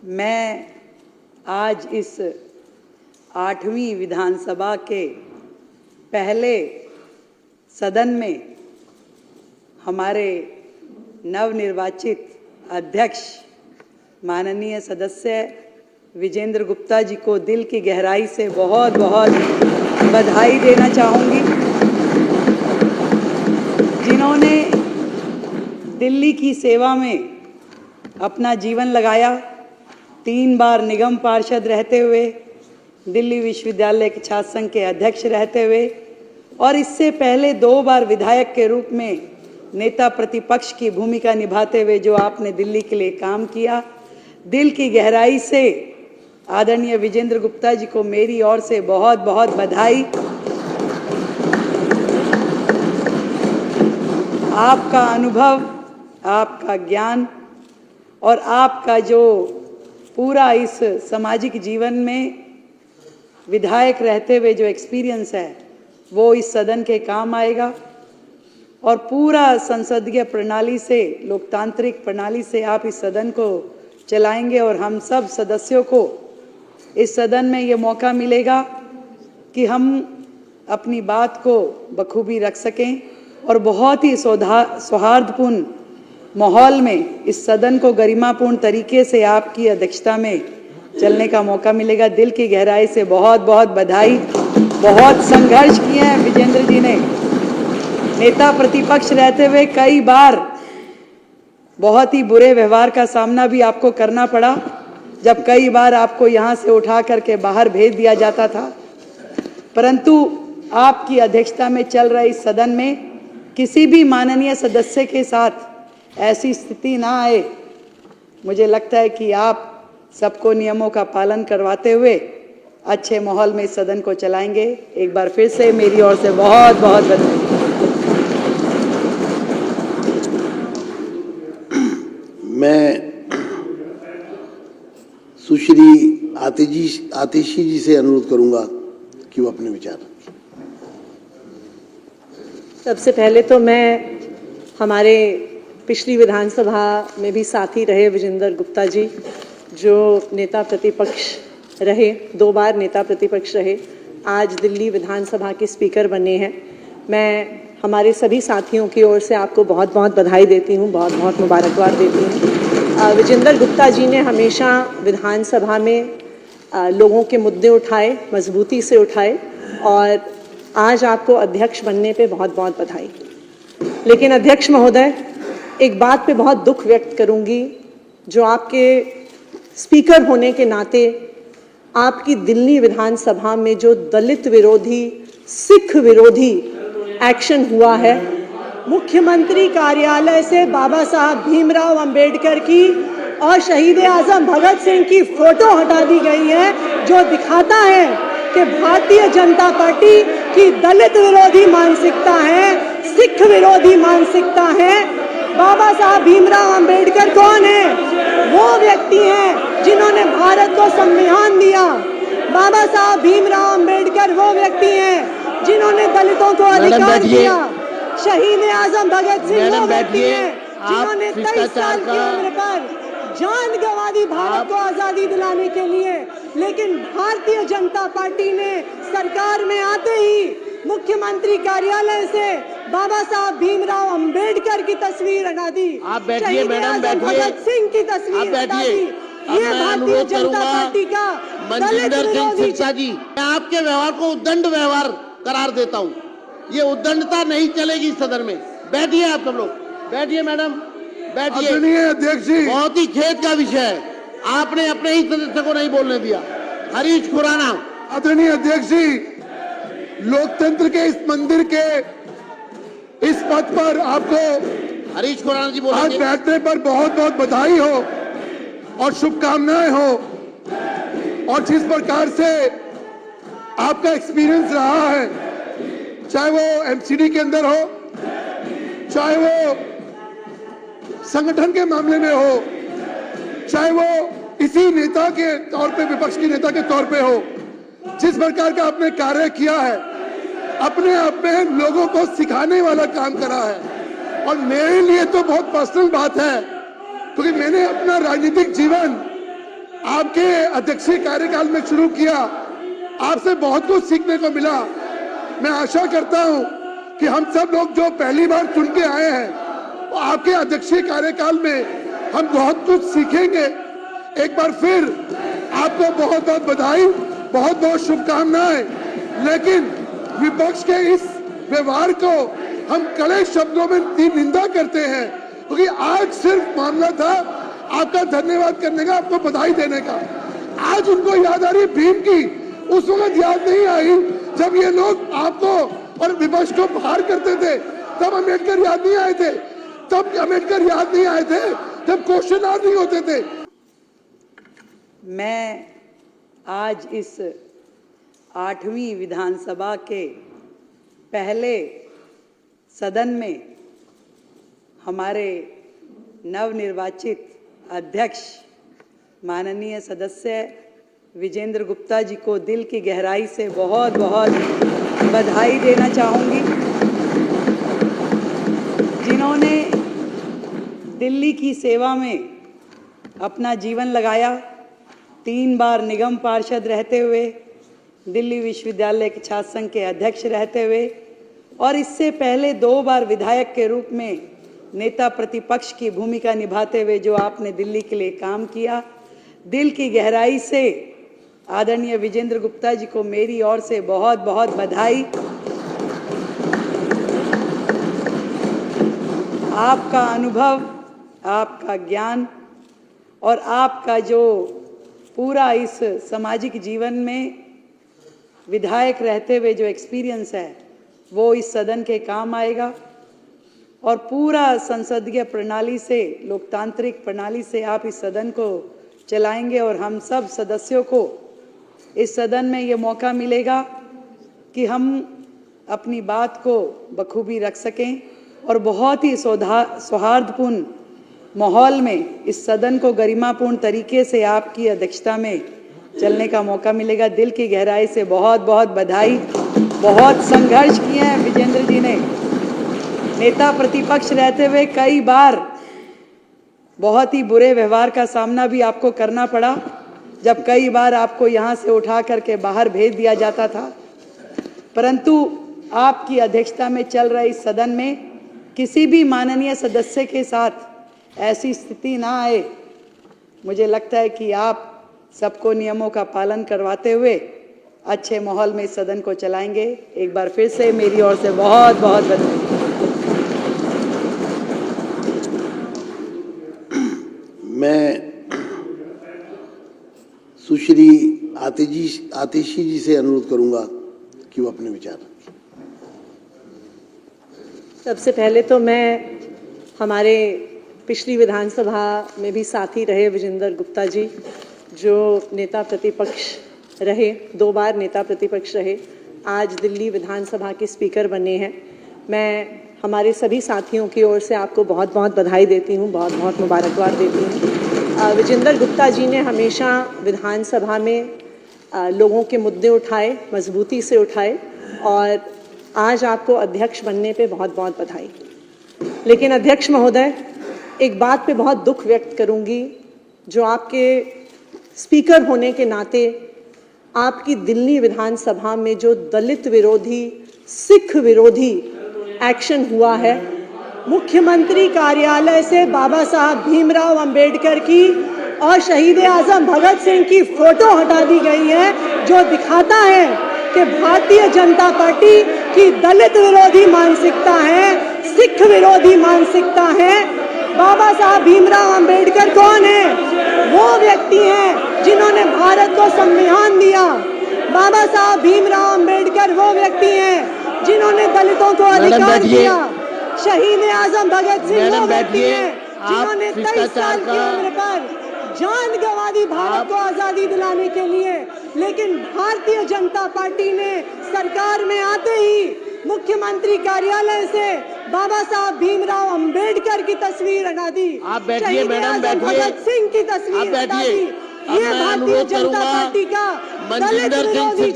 मैं आज इस 8वीं विधानसभा के पहले सदन में हमारे नवनिर्वाचित अध्यक्ष माननीय सदस्य विजेंद्र गुप्ता जी को दिल की गहराई से बहुत बहुत बधाई देना चाहूँगी, जिन्होंने दिल्ली की सेवा में अपना जीवन लगाया। 3 बार निगम पार्षद रहते हुए, दिल्ली विश्वविद्यालय के छात्र संघ के अध्यक्ष रहते हुए और इससे पहले 2 बार विधायक के रूप में नेता प्रतिपक्ष की भूमिका निभाते हुए जो आपने दिल्ली के लिए काम किया, दिल की गहराई से आदरणीय विजेंद्र गुप्ता जी को मेरी ओर से बहुत बहुत बधाई। आपका अनुभव, आपका ज्ञान और आपका जो पूरा इस सामाजिक जीवन में विधायक रहते हुए जो एक्सपीरियंस है वो इस सदन के काम आएगा और पूरा संसदीय प्रणाली से, लोकतांत्रिक प्रणाली से आप इस सदन को चलाएंगे और हम सब सदस्यों को इस सदन में ये मौका मिलेगा कि हम अपनी बात को बखूबी रख सकें और बहुत ही सौहार्दपूर्ण माहौल में इस सदन को गरिमापूर्ण तरीके से आपकी अध्यक्षता में चलने का मौका मिलेगा। दिल की गहराई से बहुत बहुत बधाई। बहुत संघर्ष किए हैं विजेंद्र जी ने, नेता प्रतिपक्ष रहते हुए कई बार बहुत ही बुरे व्यवहार का सामना भी आपको करना पड़ा, जब कई बार आपको यहाँ से उठा करके बाहर भेज दिया जाता था, परंतु आपकी अध्यक्षता में चल रहे इस सदन में किसी भी माननीय सदस्य के साथ ऐसी स्थिति ना आए। मुझे लगता है कि आप सबको नियमों का पालन करवाते हुए अच्छे माहौल में इस सदन को चलाएंगे। एक बार फिर से मेरी ओर से बहुत बहुत बधाई। मैं सुश्री आतिशी जी से अनुरोध करूंगा कि वो अपने विचार रखें। सबसे पहले तो मैं हमारे पिछली विधानसभा में भी साथी रहे विजेंद्र गुप्ता जी, जो नेता प्रतिपक्ष रहे, 2 बार नेता प्रतिपक्ष रहे, आज दिल्ली विधानसभा के स्पीकर बने हैं। मैं हमारे सभी साथियों की ओर से आपको बहुत बहुत बधाई देती हूँ, बहुत बहुत मुबारकबाद देती हूँ। विजेंद्र गुप्ता जी ने हमेशा विधानसभा में लोगों के मुद्दे उठाए, मजबूती से उठाए और आज आपको अध्यक्ष बनने पे बहुत बहुत बधाई। लेकिन अध्यक्ष महोदय, एक बात पे बहुत दुख व्यक्त करूंगी, जो आपके स्पीकर होने के नाते आपकी दिल्ली विधानसभा में जो दलित विरोधी, सिख विरोधी एक्शन हुआ है, मुख्यमंत्री कार्यालय से बाबा साहब भीमराव अंबेडकर की और शहीद आजम भगत सिंह की फोटो हटा दी गई है, जो दिखाता है कि भारतीय जनता पार्टी की दलित विरोधी मानसिकता है, सिख विरोधी मानसिकता है। बाबा साहब भीमराव अंबेडकर कौन है? वो व्यक्ति हैं जिन्होंने भारत को संविधान दिया। बाबा साहब भीमराव अंबेडकर वो व्यक्ति हैं जिन्होंने दलितों को अधिकार दिया। शहीद आजम भगत सिंह वो व्यक्ति हैं जिन्होंने 23 साल की उम्र पर जान गंवा दी भारत को आजादी दिलाने के लिए। लेकिन भारतीय जनता पार्टी ने सरकार में आते ही मुख्यमंत्री कार्यालय से बाबा साहब भीमराव अंबेडकर की तस्वीर हटा दी। आप बैठिए मैडम, बैठिए। भगत सिंह की तस्वीर हटा दी। ये भारतीय जनता पार्टी का मनजिंदर सिंह सिरसा जी, मैं आपके व्यवहार को उद्दंड व्यवहार करार देता हूँ। ये उद्दंडता नहीं चलेगी सदन में। बैठिए आप सब लोग, बैठिए मैडम, बैठिए। अध्यक्ष जी, बहुत ही खेद का विषय है, आपने अपने ही सदस्य को नहीं बोलने दिया। हरीश खुराना। आदरणीय अध्यक्ष जी, लोकतंत्र के इस मंदिर के इस पद पर आपको हरीश खुराना जी आज बोलेंगे। बैठने पर बहुत बहुत बधाई हो और शुभकामनाएं हो। और जिस प्रकार से आपका एक्सपीरियंस रहा है, चाहे वो एमसीडी के अंदर हो, चाहे वो संगठन के मामले में हो, चाहे वो इसी नेता के तौर पे, विपक्ष की नेता के तौर पे हो, जिस प्रकार का आपने कार्य किया है, अपने आप में लोगों को सिखाने वाला काम करा है। और मेरे लिए तो बहुत पर्सनल बात है, क्योंकि मैंने अपना राजनीतिक जीवन आपके अध्यक्षीय कार्यकाल में शुरू किया, आपसे बहुत कुछ सीखने को मिला। मैं आशा करता हूं कि हम सब लोग जो पहली बार चुन के आए हैं, वो आपके अध्यक्षीय कार्यकाल में हम बहुत कुछ सीखेंगे। एक बार फिर आपको बहुत बहुत बधाई, बहुत बहुत शुभकामनाएं। लेकिन विपक्ष के इस व्यवहार को हम कड़े शब्दों में निंदा करते हैं, क्योंकि आज सिर्फ मामला था आपका धन्यवाद करने का, आपको बधाई देने का। आज उनको याद आ रही भीम की, उस वक्त याद नहीं आई जब ये लोग आपको और विपक्ष को बाहर करते थे। तब अम्बेडकर याद नहीं आए थे, जब क्वेश्चन नहीं होते थे। मैं आज इस 8वीं विधानसभा के पहले सदन में हमारे नवनिर्वाचित अध्यक्ष माननीय सदस्य विजेंद्र गुप्ता जी को दिल की गहराई से बहुत बहुत बधाई देना चाहूँगी, जिन्होंने दिल्ली की सेवा में अपना जीवन लगाया। 3 बार निगम पार्षद रहते हुए, दिल्ली विश्वविद्यालय के छात्र संघ के अध्यक्ष रहते हुए और इससे पहले 2 बार विधायक के रूप में नेता प्रतिपक्ष की भूमिका निभाते हुए जो आपने दिल्ली के लिए काम किया, दिल की गहराई से आदरणीय विजेंद्र गुप्ता जी को मेरी ओर से बहुत बहुत बधाई। आपका अनुभव, आपका ज्ञान और आपका जो पूरा इस सामाजिक जीवन में विधायक रहते हुए जो एक्सपीरियंस है, वो इस सदन के काम आएगा और पूरा संसदीय प्रणाली से, लोकतांत्रिक प्रणाली से आप इस सदन को चलाएंगे और हम सब सदस्यों को इस सदन में ये मौका मिलेगा कि हम अपनी बात को बखूबी रख सकें और बहुत ही सौहार्दपूर्ण माहौल में इस सदन को गरिमापूर्ण तरीके से आपकी अध्यक्षता में चलने का मौका मिलेगा। दिल की गहराई से बहुत बहुत बधाई। बहुत संघर्ष किए हैं विजेंद्र जी ने, नेता प्रतिपक्ष रहते हुए कई बार बहुत ही बुरे व्यवहार का सामना भी आपको करना पड़ा, जब कई बार आपको यहाँ से उठा करके बाहर भेज दिया जाता था। परंतु आपकी अध्यक्षता में चल रहे इस सदन में किसी भी माननीय सदस्य के साथ ऐसी स्थिति ना आए। मुझे लगता है कि आप सबको नियमों का पालन करवाते हुए अच्छे माहौल में इस सदन को चलाएंगे। एक बार फिर से मेरी ओर से बहुत बहुत बधाई। मैं सुश्री आतिशी जी से अनुरोध करूंगा कि वो अपने विचार रखें। सबसे पहले तो मैं हमारे पिछली विधानसभा में भी साथी रहे विजेंद्र गुप्ता जी, जो नेता प्रतिपक्ष रहे, 2 बार नेता प्रतिपक्ष रहे, आज दिल्ली विधानसभा के स्पीकर बने हैं। मैं हमारे सभी साथियों की ओर से आपको बहुत बहुत बधाई देती हूँ, बहुत बहुत मुबारकबाद देती हूँ। विजेंद्र गुप्ता जी ने हमेशा विधानसभा में लोगों के मुद्दे उठाए, मजबूती से उठाए और आज आपको अध्यक्ष बनने पे बहुत बहुत बधाई। लेकिन अध्यक्ष महोदय, एक बात पे बहुत दुख व्यक्त करूंगी, जो आपके स्पीकर होने के नाते आपकी दिल्ली विधानसभा में जो दलित विरोधी, सिख विरोधी एक्शन हुआ है, मुख्यमंत्री कार्यालय से बाबा साहब भीमराव अंबेडकर की और शहीद आजम भगत सिंह की फोटो हटा दी गई है, जो दिखाता है कि भारतीय जनता पार्टी की दलित विरोधी मानसिकता है, सिख विरोधी मानसिकता है। बाबा साहब भीमराव अंबेडकर कौन है? वो व्यक्ति हैं जिन्होंने भारत को संविधान दिया। बाबा साहब भीमराव अंबेडकर वो व्यक्ति हैं जिन्होंने दलितों को अधिकार दिया। शहीद आजम भगत सिंह वो व्यक्ति हैं जिन्होंने 23 साल की उम्र पर जान गंवा दी भारत को आजादी दिलाने के लिए। लेकिन भारतीय जनता पार्टी ने सरकार में आते ही मुख्यमंत्री कार्यालय से बाबा साहब भीमराव अंबेडकर की तस्वीर हटा दी, शहीद आजम भगत सिंह की तस्वीर हटा दी। ये भारतीय जनता पार्टी का दलित विरोधी